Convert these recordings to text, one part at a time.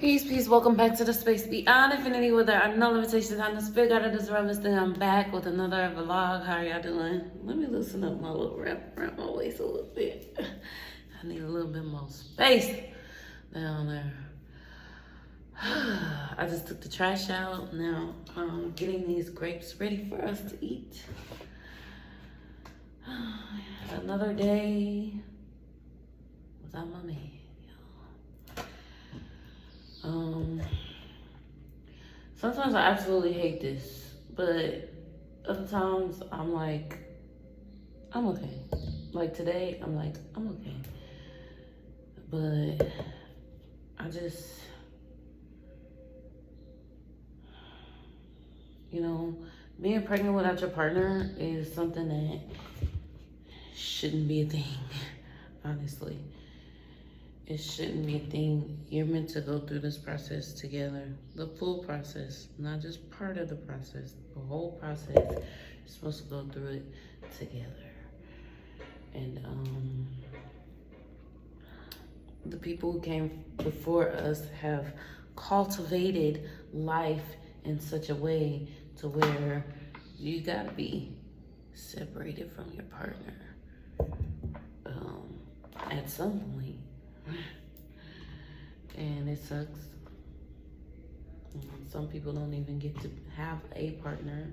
Peace, peace. Welcome back to the space beyond infinity where there are no limitations. I'm the spirit God of this realm. This thing I'm back with another vlog. How are y'all doing? Let me loosen up my little wrap around my waist a little bit. I need a little bit more space down there. I just took the trash out. Now I'm getting these grapes ready for us to eat. Another day without my man. Sometimes I absolutely hate this, but other times I'm like, I'm okay. Like today, I'm like, I'm okay. But I just, being pregnant without your partner is something that shouldn't be a thing, honestly. It shouldn't be a thing. You're meant to go through this process together. The full process, not just part of the process. The whole process, you're supposed to go through it together. And the people who came before us have cultivated life in such a way to where you gotta be separated from your partner at some point. And it sucks. Some people don't even get to have a partner,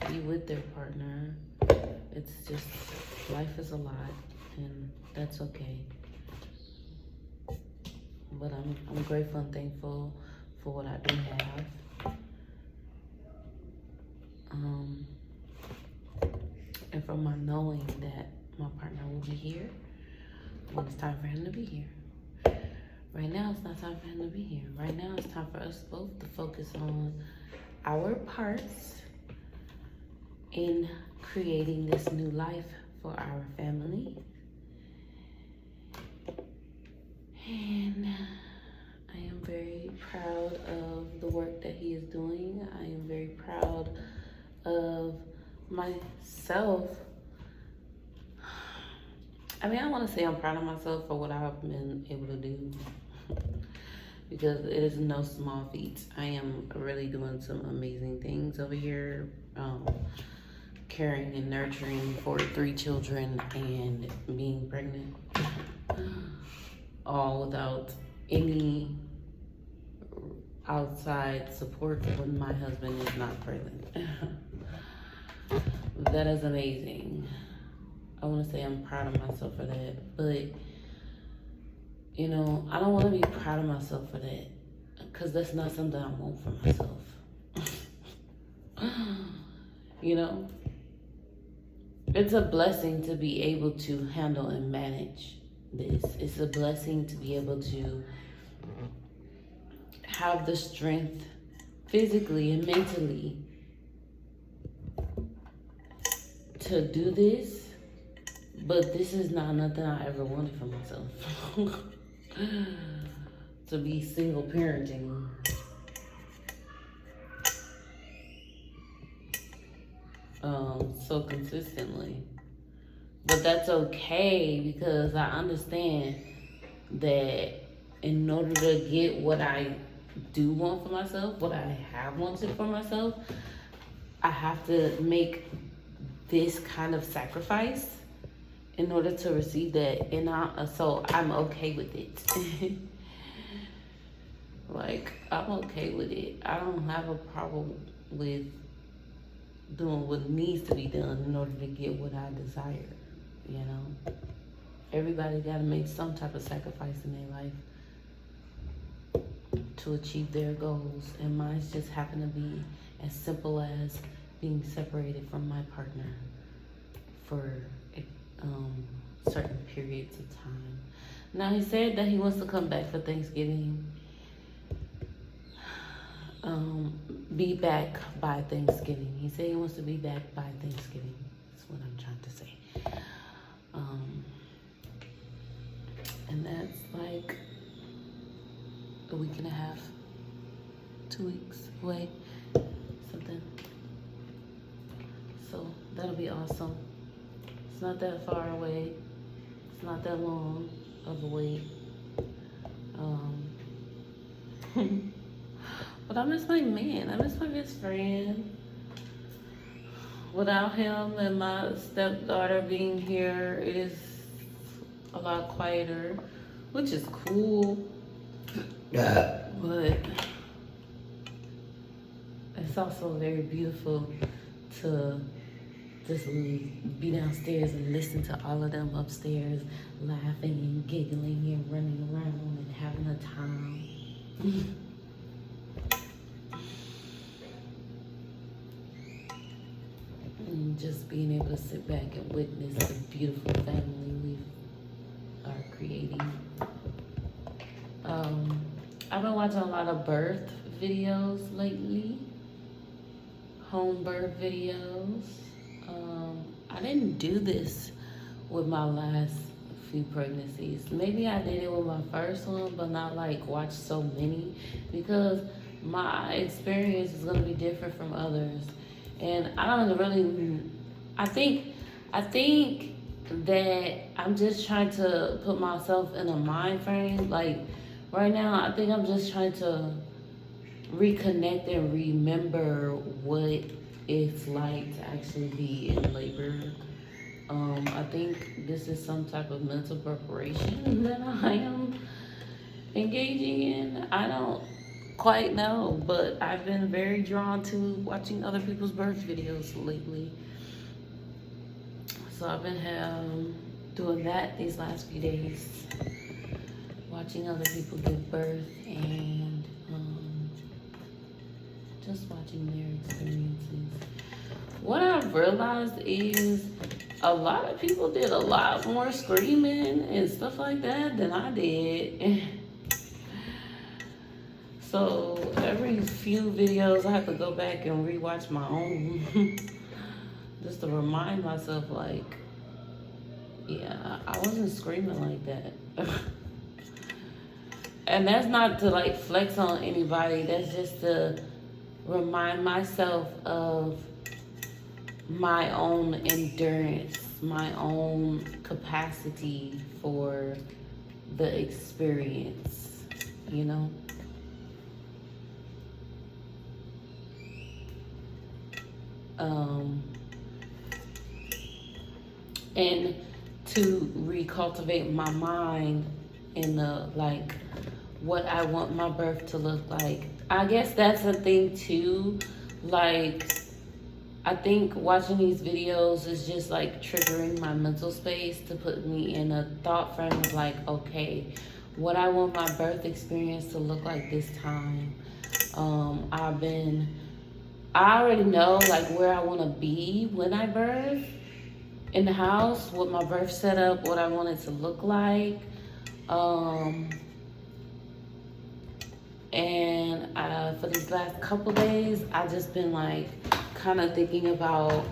be with their partner. It's just, life is a lot, and that's okay. But I'm grateful and thankful for what I do have. And for my knowing that my partner will be here when it's time for him to be here. Right now, it's not time for him to be here. Right now, it's time for us both to focus on our parts in creating this new life for our family. And I am very proud of the work that he is doing. I am very proud of myself. I mean, I want to say I'm proud of myself for what I've been able to do, because it is no small feat. I am really doing some amazing things over here, caring and nurturing for 3 children and being pregnant, all without any outside support when my husband is not present. That is amazing. I want to say I'm proud of myself for that, but I don't want to be proud of myself for that, because that's not something I want for myself. It's a blessing to be able to handle and manage this. It's a blessing to be able to have the strength physically and mentally to do this. But this is not nothing I ever wanted for myself. To be single parenting. So consistently. But that's okay, because I understand that in order to get what I do want for myself, what I have wanted for myself, I have to make this kind of sacrifice in order to receive that. And so I'm okay with it. Like, I'm okay with it. I don't have a problem with doing what needs to be done in order to get what I desire, Everybody got to make some type of sacrifice in their life to achieve their goals. And mine just happen to be as simple as being separated from my partner for certain periods of time. Now, he said that he wants to come back for Thanksgiving. Be back by Thanksgiving. He said he wants to be back by Thanksgiving. That's what I'm trying to say. And that's like a week and a half, 2 weeks away, something. So that'll be awesome. It's not that far away. It's not that long of a wait. But I miss my man. I miss my best friend. Without him and my stepdaughter being here, it is a lot quieter, which is cool. Yeah. But it's also very beautiful to just be downstairs and listen to all of them upstairs laughing and giggling and running around and having a time. And just being able to sit back and witness the beautiful family we are creating. I've been watching a lot of birth videos lately, home birth videos. I didn't do this with my last few pregnancies. Maybe I did it with my first one, but not like watch so many, because my experience is gonna be different from others. And I don't really, I think that I'm just trying to put myself in a mind frame. Like right now, I think I'm just trying to reconnect and remember what it's like to actually be in labor. I think this is some type of mental preparation that I am engaging in. I don't quite know, but I've been very drawn to watching other people's birth videos lately. So I've been doing that these last few days, watching other people give birth and just watching their experiences. What I've realized is a lot of people did a lot more screaming and stuff like that than I did. So every few videos I have to go back and rewatch my own just to remind myself, like, yeah, I wasn't screaming like that. And that's not to like flex on anybody, that's just to remind myself of my own endurance, my own capacity for the experience, you know? And to recultivate my mind in the, like, what I want my birth to look like. I guess that's a thing too. Like, I think watching these videos is just like triggering my mental space to put me in a thought frame of like, okay, what I want my birth experience to look like this time. I already know like where I want to be when I birth in the house, what my birth setup, what I want it to look like. And for these last couple days, I've just been like kind of thinking about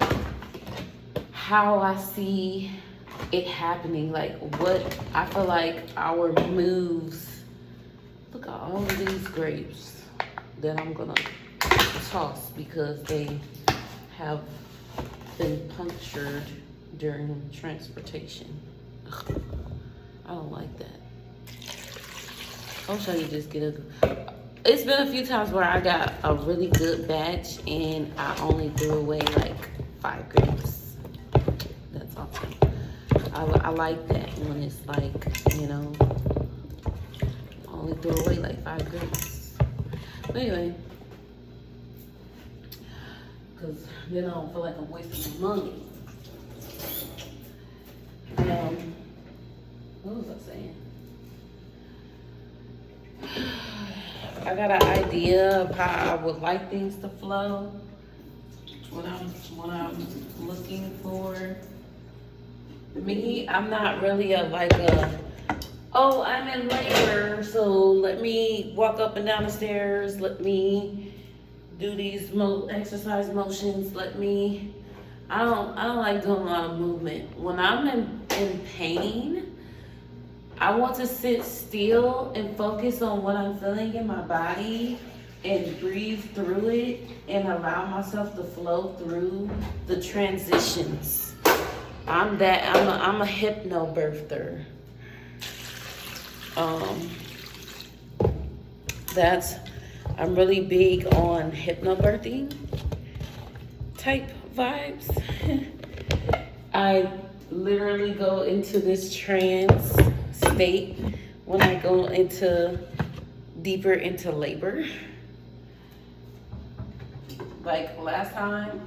how I see it happening, like what I feel like our moves. Look at all of these grapes that I'm gonna toss because they have been punctured during transportation. Ugh, I don't like that. I'll show you just get it's been a few times where I got a really good batch and I only threw away like 5 grapes. That's awesome. I like that when it's like, you know, only threw away like 5 grapes. But anyway, because then I don't feel like I'm wasting my money. What was I saying? I got an idea of how I would like things to flow. What I'm looking for. Me, I'm not really oh, I'm in labor, so let me walk up and down the stairs. Let me do these exercise motions. I don't like doing a lot of movement. When I'm in pain, I want to sit still and focus on what I'm feeling in my body and breathe through it and allow myself to flow through the transitions. I'm a hypnobirther. I'm really big on hypnobirthing type vibes. I literally go into this trance state when I go deeper into labor. Like last time,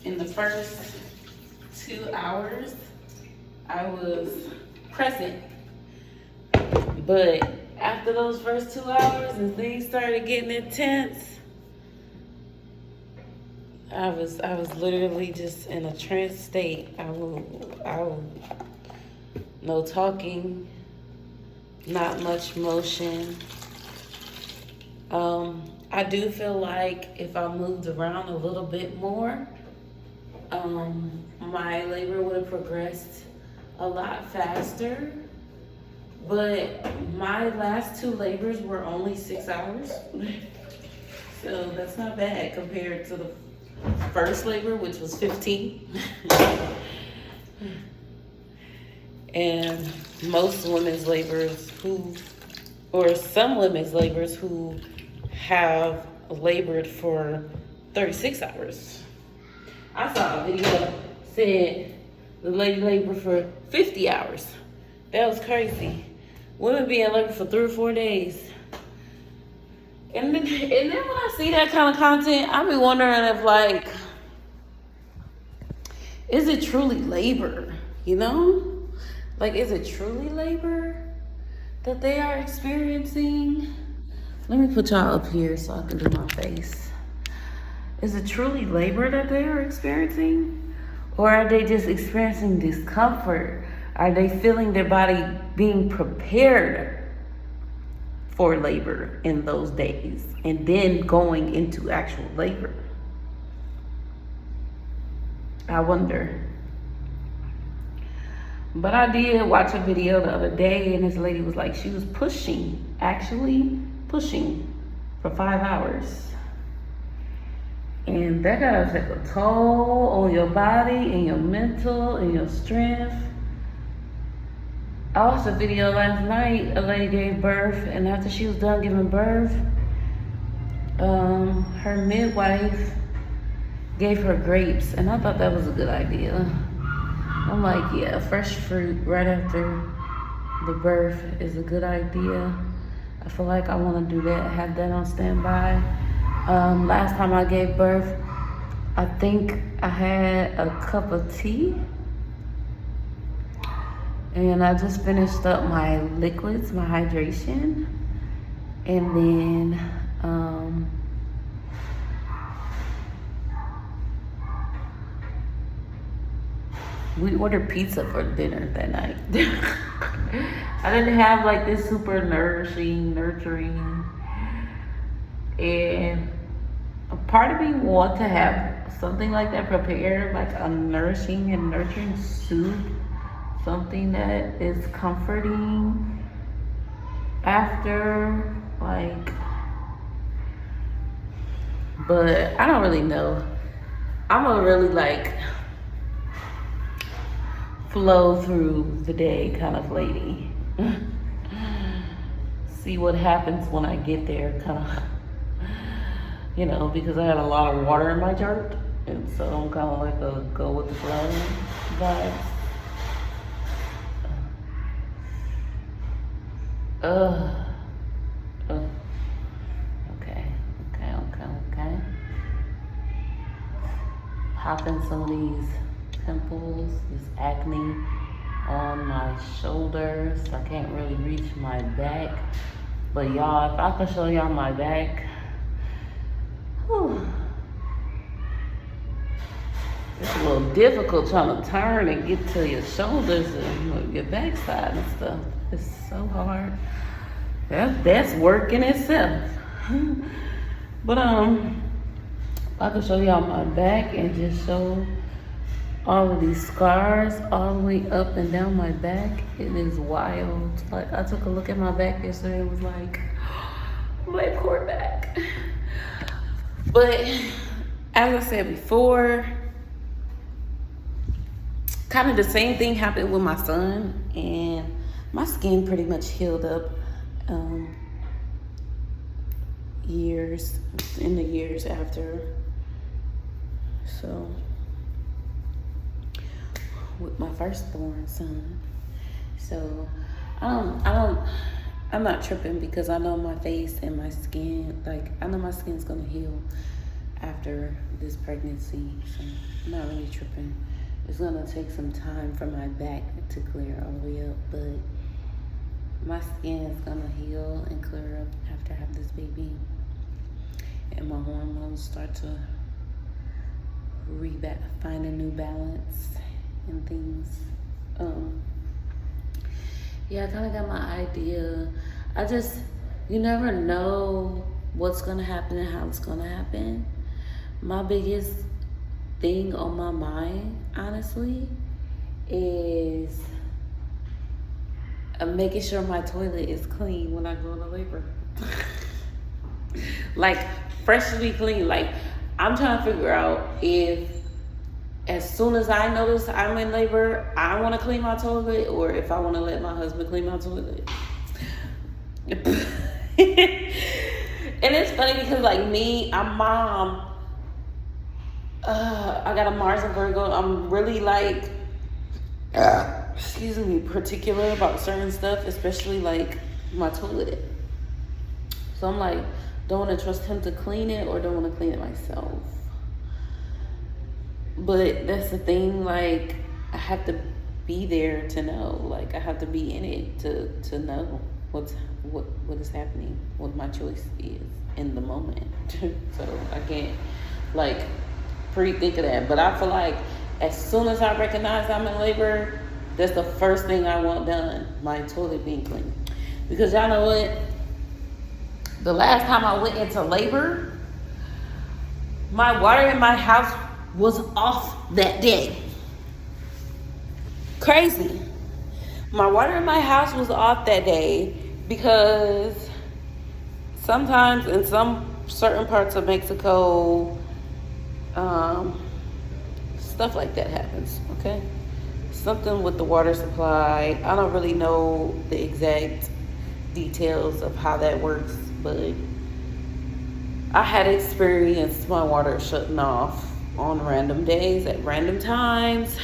in the first 2 hours, I was present. But after those first 2 hours and things started getting intense, I was literally just in a trance state. I will no talking, not much motion. I do feel like if I moved around a little bit more, my labor would have progressed a lot faster. But my last 2 labors were only 6 hours. So that's not bad compared to the first labor, which was 15. And most women's labors some women's labors who have labored for 36 hours. I saw a video said the lady labored for 50 hours. That was crazy. Women be in labor for 3 or 4 days. And then when I see that kind of content, I be wondering if, like, is it truly labor? You know? Like, is it truly labor that they are experiencing? Let me put y'all up here so I can do my face. Is it truly labor that they are experiencing? Or are they just experiencing discomfort? Are they feeling their body being prepared for labor in those days and then going into actual labor? I wonder. But I did watch a video the other day, and this lady was like, she was actually pushing for 5 hours. And that gotta take a toll on your body and your mental and your strength. I watched a video last night. A lady gave birth, and after she was done giving birth, her midwife gave her grapes, and I thought that was a good idea. I'm like, yeah, fresh fruit right after the birth is a good idea. I feel like I want to do that, have that on standby. Last time I gave birth, I think I had a cup of tea. And I just finished up my liquids, my hydration. And then, we ordered pizza for dinner that night. I didn't have like this super nurturing. And a part of me wants to have something like that prepared, like a nourishing and nurturing soup. Something that is comforting after, like, but I don't really know. I'm a really like flow through the day kind of lady. See what happens when I get there, kind of, you know, because I had a lot of water in my chart, and so I'm kind of like a go with the flow vibe. Okay. Popping some of these pimples, this acne on my shoulders. I can't really reach my back. But y'all, if I can show y'all my back, whew, it's a little difficult trying to turn and get to your shoulders and your backside and stuff. It's so hard. That's work in itself. But I can show y'all my back and just show all of these scars all the way up and down my back. It is wild. Like, I took a look at my back yesterday and was like, my poor back. But as I said before, kind of the same thing happened with my son, and my skin pretty much healed up um, in the years after. So with my firstborn son. So I'm not tripping because I know my face and my skin, like I know my skin's gonna heal after this pregnancy. So I'm not really tripping. It's gonna take some time for my back to clear all the way up, but my skin is gonna heal and clear up after I have this baby. And my hormones start to find a new balance and things. Yeah, I kind of got my idea. You never know what's gonna happen and how it's gonna happen. My biggest thing on my mind, honestly, is making sure my toilet is clean when I go into labor. Like, freshly clean. Like, I'm trying to figure out if as soon as I notice I'm in labor, I want to clean my toilet, or if I want to let my husband clean my toilet. And it's funny because, like, me, I'm mom. I got a Mars and Virgo. I'm really, like, particular about certain stuff, especially, like, my toilet. So I'm like, don't want to trust him to clean it, or don't want to clean it myself. But that's the thing, like, I have to be there to know. Like, I have to be in it to know what is happening, what my choice is in the moment. So I can't, like, pre-think of that. But I feel like as soon as I recognize I'm in labor, that's the first thing I want done, my toilet being clean. Because y'all know what? The last time I went into labor, my water in my house was off that day. Crazy. My water in my house was off that day because sometimes in some certain parts of Mexico, stuff like that happens, okay? Something with the water supply. I don't really know the exact details of how that works, but I had experienced my water shutting off on random days at random times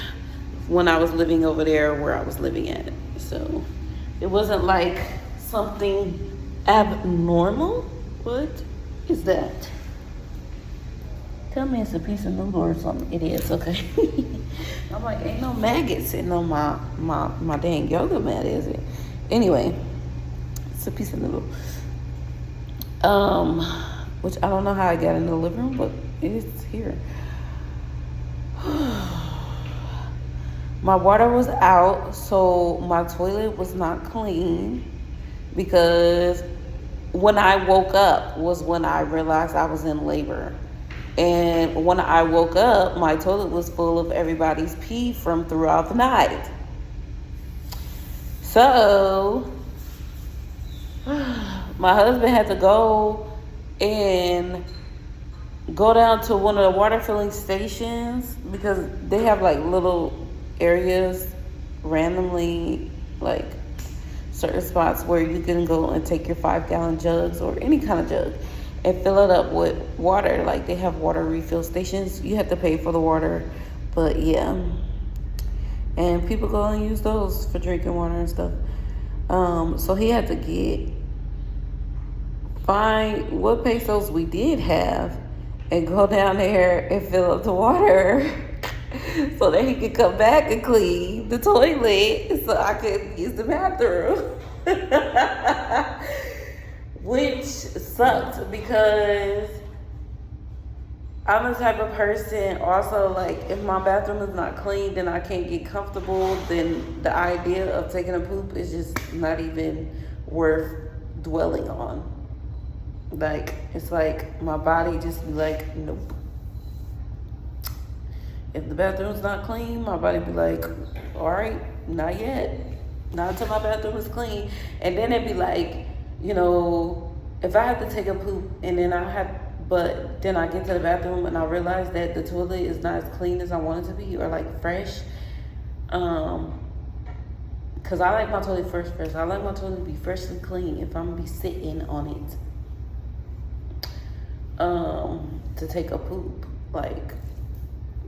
when I was living over there where I was living at. So it wasn't like something abnormal. What is that? Tell me it's a piece of noodle or something. It is, okay. I'm like, ain't no maggot sitting on my dang yoga mat, is it? Anyway, it's a piece of noodle. Which I don't know how I got in the living room, but it's here. My water was out, so my toilet was not clean, because when I woke up was when I realized I was in labor. And when I woke up, my toilet was full of everybody's pee from throughout the night. So my husband had to go down to one of the water filling stations, because they have like little areas randomly, like certain spots where you can go and take your 5-gallon jugs or any kind of jug and fill it up with water. Like, they have water refill stations. You have to pay for the water, but yeah. And people go and use those for drinking water and stuff. So he had to find what pesos we did have and go down there and fill up the water so that he could come back and clean the toilet so I could use the bathroom. Which sucked, because I'm the type of person also, like, if my bathroom is not clean, then I can't get comfortable. Then the idea of taking a poop is just not even worth dwelling on. Like, it's like my body just be like, nope. If the bathroom's not clean, my body be like, all right, not yet. Not until my bathroom is clean. And then it'd be like, you know, if I have to take a poop and then but then I get to the bathroom and I realize that the toilet is not as clean as I want it to be, or like fresh, Because I like my toilet fresh. I like my toilet to be freshly clean if I'm gonna be sitting on it. To take a poop. Like,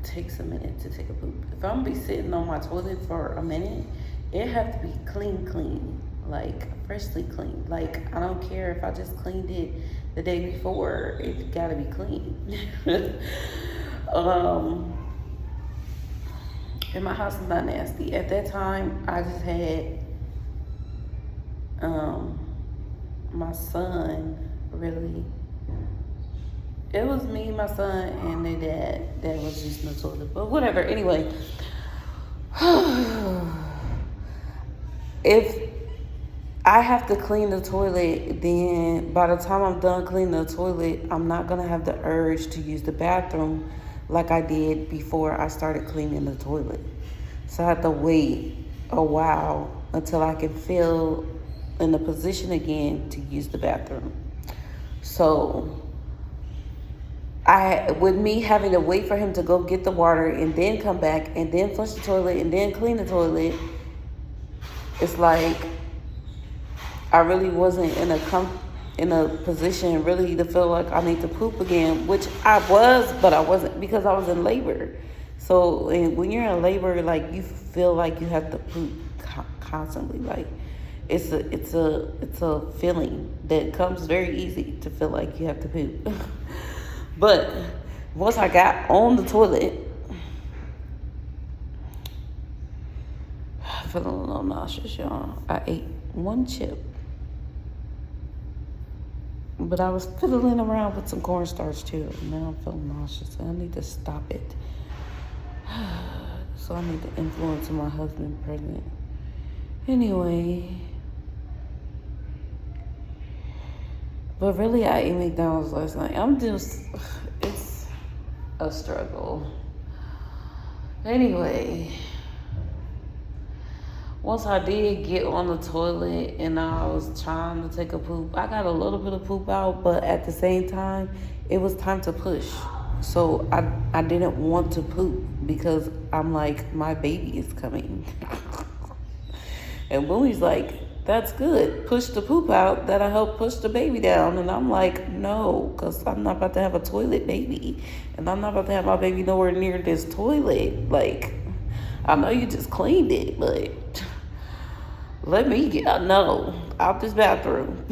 takes a minute to take a poop. If I'm gonna be sitting on my toilet for a minute, it have to be clean. Like, freshly clean. Like, I don't care if I just cleaned it the day before. It gotta be clean. And my house is not nasty. At that time, I just had my son, really. It was me, my son, and their dad that was using the toilet. But whatever, anyway. If I have to clean the toilet, then by the time I'm done cleaning the toilet, I'm not going to have the urge to use the bathroom like I did before I started cleaning the toilet. So I have to wait a while until I can feel in the position again to use the bathroom. So with me having to wait for him to go get the water and then come back and then flush the toilet and then clean the toilet, it's like I really wasn't in a position really to feel like I need to poop again, which I was, but I wasn't because I was in labor. So when you're in labor, like, you feel like you have to poop constantly. Like, it's a feeling that comes very easy to feel like you have to poop. But once I got on the toilet, I feel a little nauseous, y'all. I ate one chip. But I was fiddling around with some cornstarch too. Now I'm feeling nauseous. I need to stop it. So I need to influence my husband present. Anyway. But really, I ate McDonald's last night. It's a struggle. Anyway. Once I did get on the toilet and I was trying to take a poop, I got a little bit of poop out, but at the same time, it was time to push. So I didn't want to poop because I'm like, my baby is coming. And Booey's like, that's good. Push the poop out. That'll help push the baby down. And I'm like, no, because I'm not about to have a toilet baby. And I'm not about to have my baby nowhere near this toilet. Like, I know you just cleaned it, but let me get out this bathroom.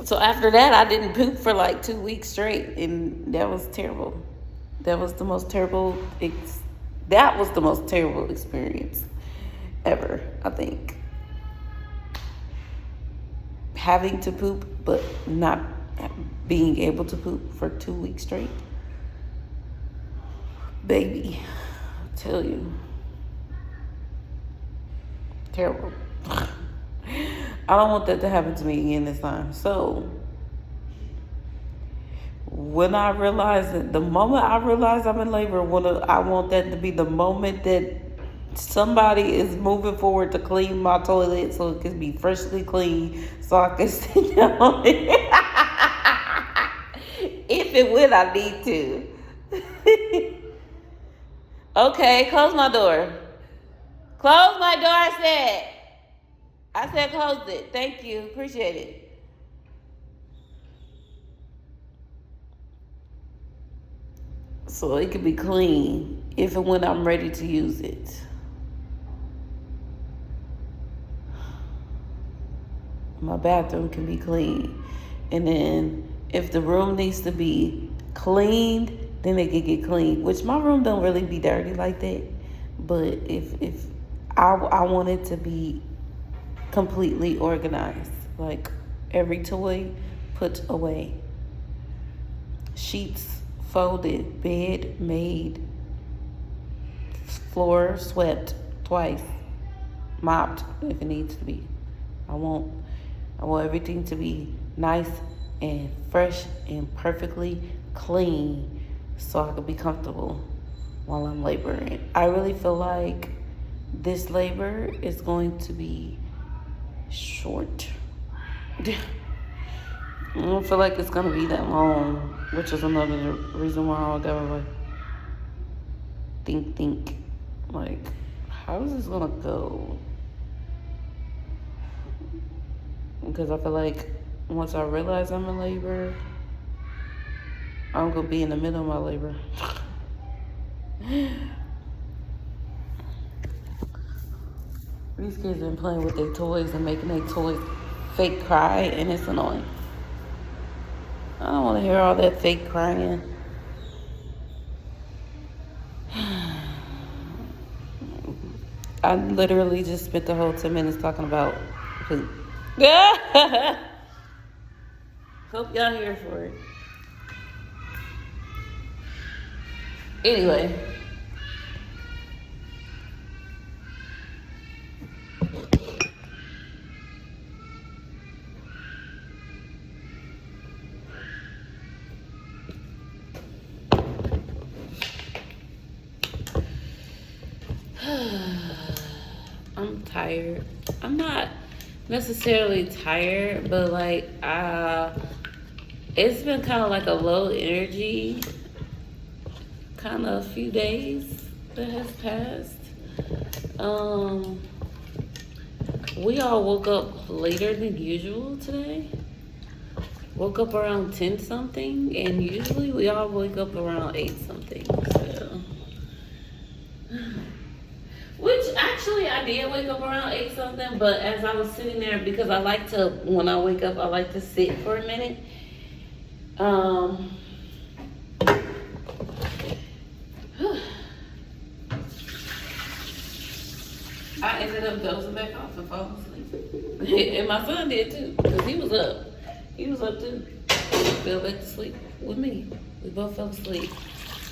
So after that, I didn't poop for like 2 weeks straight, and that was terrible. That was the most terrible experience ever, I think. Having to poop, but not being able to poop for 2 weeks straight. Baby, I tell you. Terrible. I don't want that to happen to me again this time. So, when I realize that, the moment I realize I'm in labor, I want that to be the moment that somebody is moving forward to clean my toilet so it can be freshly clean so I can sit down it. If and when I need to. Okay, close my door. Close my door, I said close it. Thank you. Appreciate it. So it can be clean if and when I'm ready to use it. My bathroom can be clean. And then if the room needs to be cleaned, then it can get clean. Which my room don't really be dirty like that. But if I want it to be completely organized. Like, every toy put away. Sheets folded, bed made, floor swept twice, mopped if it needs to be. I want everything to be nice and fresh and perfectly clean so I can be comfortable while I'm laboring. I really feel like this labor is going to be short. I don't feel like it's gonna be that long, which is another reason why I gotta like think. Like, how is this gonna go? Because I feel like once I realize I'm in labor, I'm gonna be in the middle of my labor. These kids been playing with their toys and making their toys fake cry, and it's annoying. I don't want to hear all that fake crying. I literally just spent the whole 10 minutes talking about poop. Hope y'all here for it. Anyway. I'm tired. I'm not necessarily tired, but like it's been kind of like a low energy kind of few days that has passed. We all woke up later than usual today. Woke up around 10 something, and usually we all wake up around 8 something. So, which actually I did wake up around 8 something, but as I was sitting there, because I like to, when I wake up, I like to sit for a minute. I ended up dozing back off and falling asleep. And my son did too, because he was up. He was up too. He fell back to sleep with me. We both fell asleep.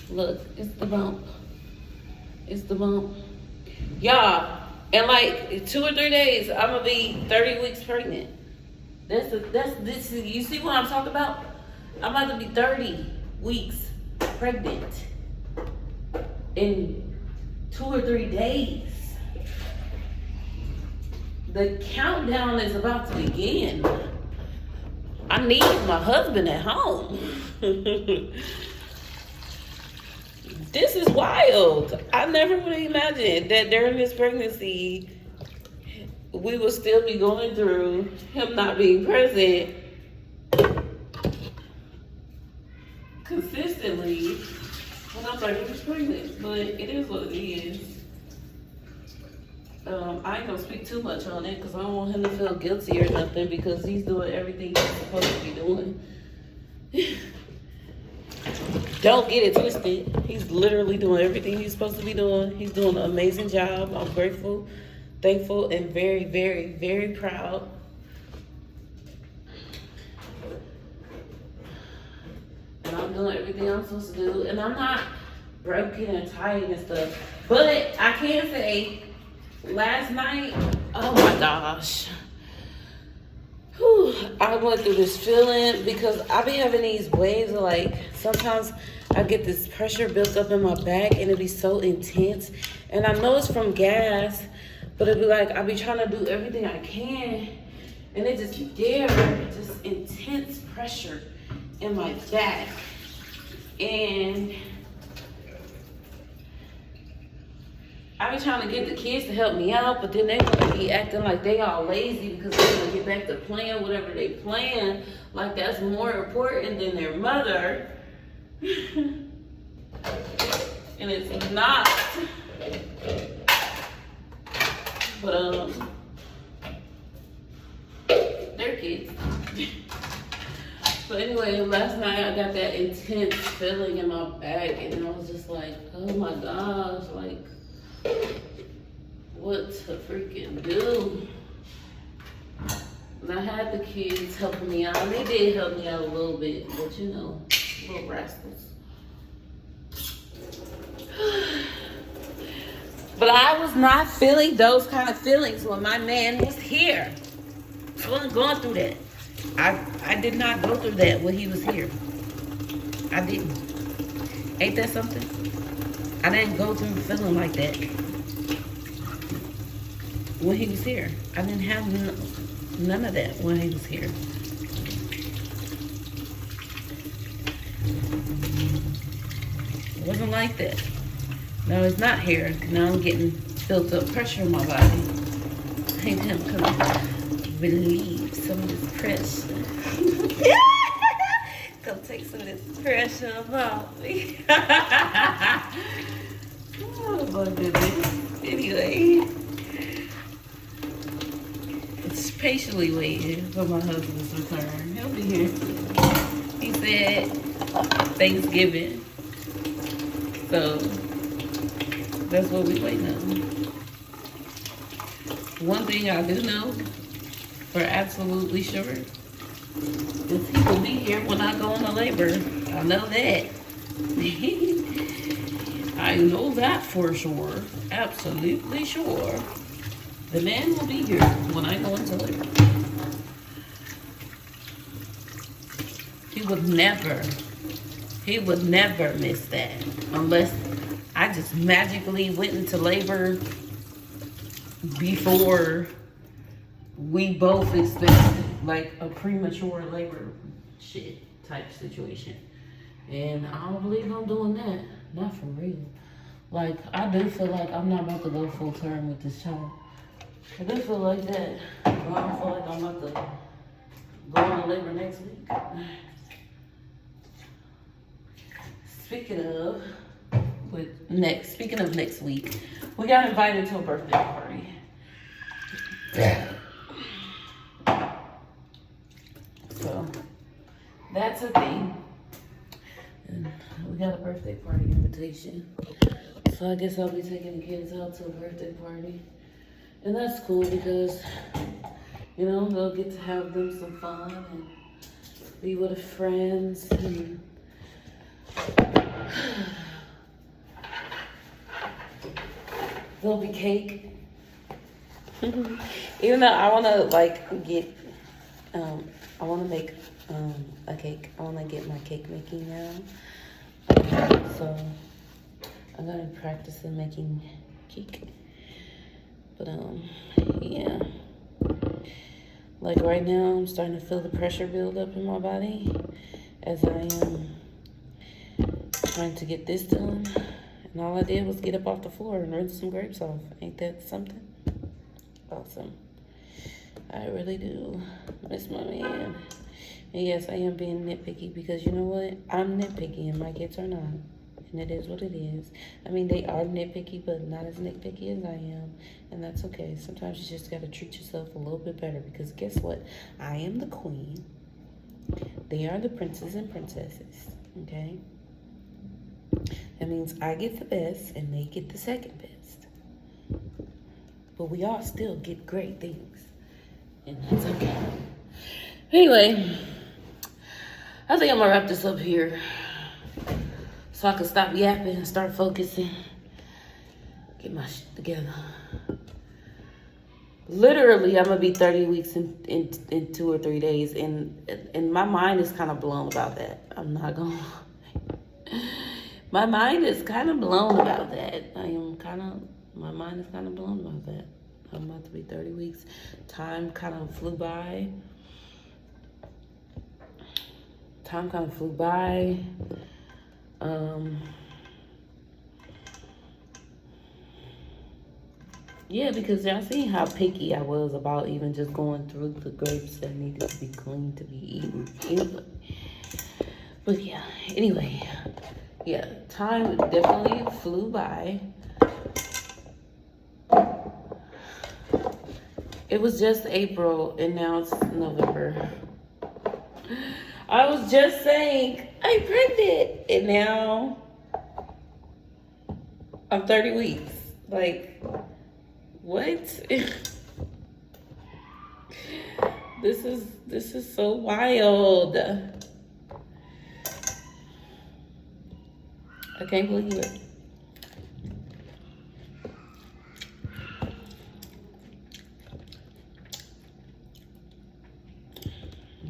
Look, it's the bump. It's the bump. Y'all, in like 2 or 3 days, I'm gonna be 30 weeks pregnant. This is, you see what I'm talking about? I'm about to be 30 weeks pregnant in 2 or 3 days. The countdown is about to begin. I need my husband at home. This is wild. I never would have imagined that during this pregnancy, we would still be going through him not being present consistently when I'm 30 weeks pregnant. But it is what it is. I ain't gonna speak too much on it because I don't want him to feel guilty or nothing, because he's doing everything he's supposed to be doing. Don't get it twisted. He's literally doing everything he's supposed to be doing. He's doing an amazing job. I'm grateful, thankful, and very, very, very proud. And I'm doing everything I'm supposed to do. And I'm not broken and tired and stuff. But I can say, last night, oh my gosh. Whew, I went through this feeling because I be having these waves of like, sometimes I get this pressure built up in my back and it be so intense. And I know it's from gas, but it be like, I be trying to do everything I can. And it just be there, just intense pressure in my back. And I be trying to get the kids to help me out, but then they gonna be acting like they all lazy because they gonna get back to playing whatever they playing, like that's more important than their mother. And it's not. But they're kids. But anyway, last night I got that intense feeling in my back, and I was just like, oh my gosh, like, what to freaking do? And I had the kids helping me out, and they did help me out a little bit, but you know, little rascals. But I was not feeling those kind of feelings when my man was here. I wasn't going through that. I did not go through that when he was here. I didn't. Ain't that something? I didn't go through feeling like that when he was here. I didn't have none of that when he was here. It wasn't like that. No, it's not hair. Now I'm getting built up pressure in my body. I need him to relieve some of this pressure. Come take some of this pressure off me. Oh my goodness. Anyway, it's patiently waiting for my husband's return. He'll be here soon. He said Thanksgiving. So that's what we waiting on. One thing I do know for absolutely sure is he will be here when I go into labor. I know that. I know that for sure. Absolutely sure. The man will be here when I go into labor. He would never miss that unless I just magically went into labor before we both expected, like a premature labor shit type situation. And I don't believe I'm doing that. Not for real. Like, I do feel like I'm not about to go full term with this child. I do feel like that. I don't feel like I'm about to go into labor next week. Speaking of next week, we got invited to a birthday party. So that's a thing. And we got a birthday party invitation. So I guess I'll be taking the kids out to a birthday party. And that's cool because, you know, they'll get to have them some fun and be with friends and there'll be cake. Even though I want to like get, I want to make a cake. I want to get my cake making now. So I'm gonna practice in making cake. But yeah. Like right now, I'm starting to feel the pressure build up in my body as I am trying to get this done. And all I did was get up off the floor and rinse some grapes off. Ain't that something? Awesome. I really do miss my man. And yes, I am being nitpicky because you know what? I'm nitpicky and my kids are not. And it is what it is. I mean, they are nitpicky, but not as nitpicky as I am. And that's okay. Sometimes you just got to treat yourself a little bit better because guess what? I am the queen. They are the princes and princesses. Okay? That means I get the best and they get the second best. But we all still get great things. And that's okay. Anyway, I think I'm going to wrap this up here so I can stop yapping and start focusing. Get my shit together. Literally, I'm going to be 30 weeks in 2 or 3 days. And my mind is kind of blown about that. I'm not going to. My mind is kind of blown about that. My mind is kind of blown about that. I'm about to be 30 weeks. Time kind of flew by. Yeah, because y'all seen how picky I was about even just going through the grapes that needed to be clean to be eaten. Anyway. But yeah, anyway. Yeah, time definitely flew by. It was just April and now it's November. I was just saying I'm pregnant and now I'm 30 weeks. Like, what? This is so wild. I can't believe it.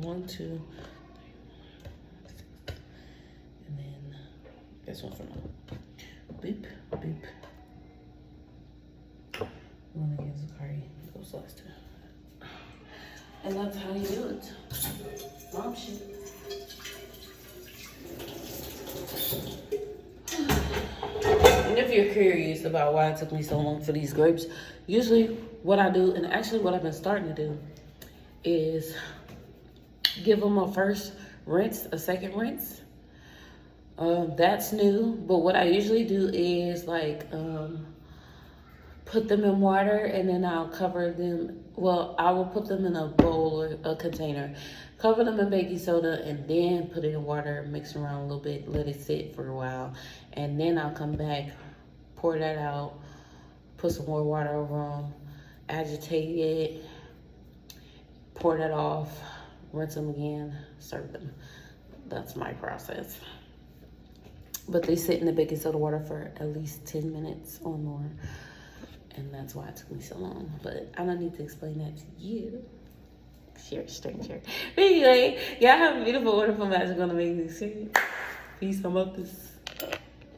One, two, and then this one for now. Beep, beep. I'm gonna give Zakari those last two. And that's how you do it. Mom shit. And if you're curious about why it took me so long for these grapes, usually what I do, and actually what I've been starting to do, is give them a first rinse, a second rinse. That's new, but what I usually do is like put them in water and then I'll cover them. Well, I will put them in a bowl or a container, cover them in baking soda, and then put it in water, mix it around a little bit, let it sit for a while, and then I'll come back, pour that out, put some more water over them, agitate it, pour that off, rinse them again, serve them. That's my process. But they sit in the baking soda water for at least 10 minutes or more. And that's why it took me so long. But I don't need to explain that to you. Share, stranger. But anyway, y'all have a beautiful, wonderful, magical, amazing day. Peace. I'm up this.